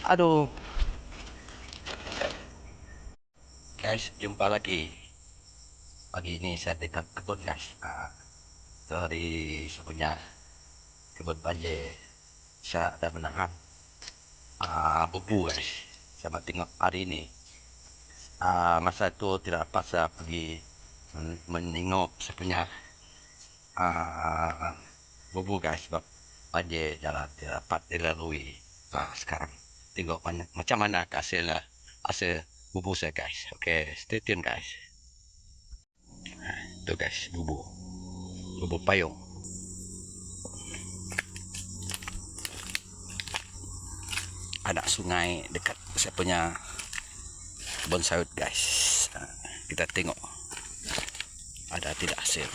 Aduh. Guys, jumpa lagi. Pagi ini saya dekat kebun guys. Dari punya kebun banjir. Saya ada menanam bubu guys. Saya tengok hari ini. Masa itu tidak dapat saya pergi menengok saya punya bubu guys. Sebab banjir jalan tidak dapat dilalui. Sekarang tengok macam mana hasil bubu saya guys. Okay, stay tune guys. Itu guys, bubu payung. Ada sungai dekat saya punya kebun sawit guys. Kita tengok ada tidak hasil.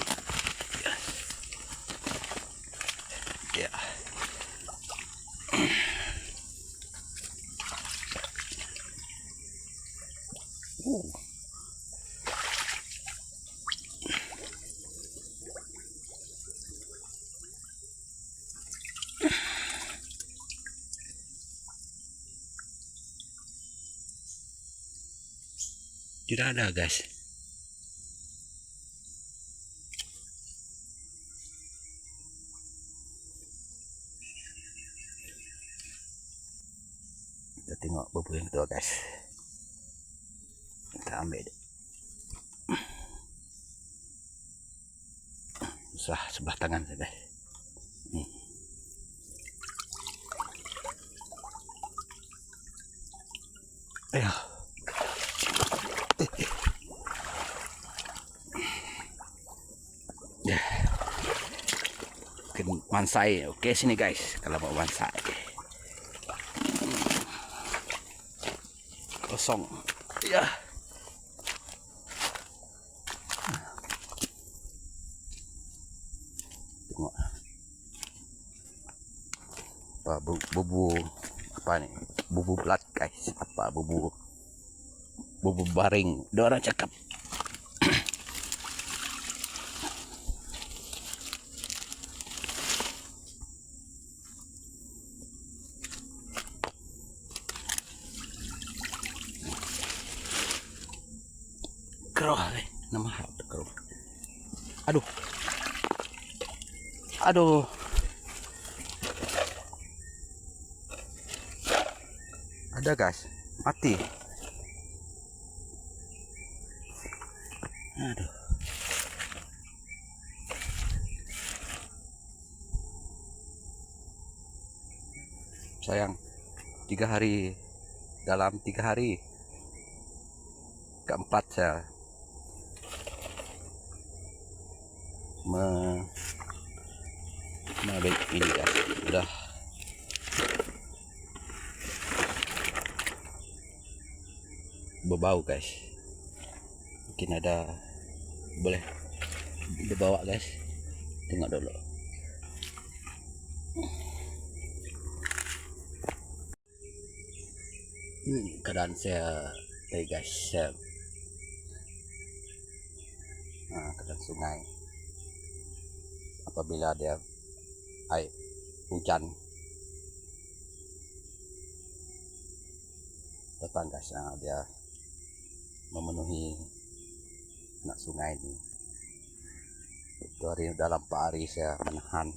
Ya. Tidak ada guys. Kita tengok bubu yang kedua guys. Kita ambil. Susah sebelah tangan saya guys. Ayo. Mansai, oke sini guys, kalau mau mansai. Kosong, ya. Tengok, apa bubu apa nih? Bubu belat guys, apa bubu baring? Ada orang cakap. Keroh, nama apa keroh? Aduh. Ada guys, mati. Aduh. Sayang, dalam 3 hari keempat saya mengambil ini guys, udah berbau guys. Mungkin ada boleh dibawa guys, tengok dulu. Ini keadaan saya guys. Keadaan sungai apabila dia air hujan datang guys, dia memenuhi anak sungai ini. Itu dalam 4 hari saya menahan.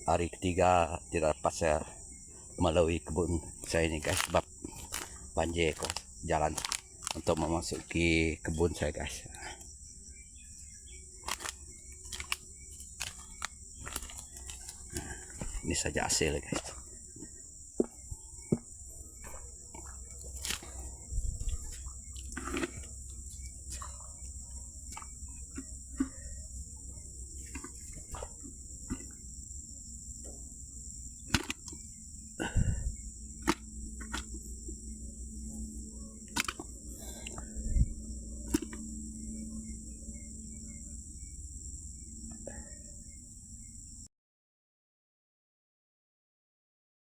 Hari ketiga tidak dapat saya melalui kebun saya ini guys, sebab banjir kok jalan untuk memasuki kebun saya guys. Ini saja hasil guys.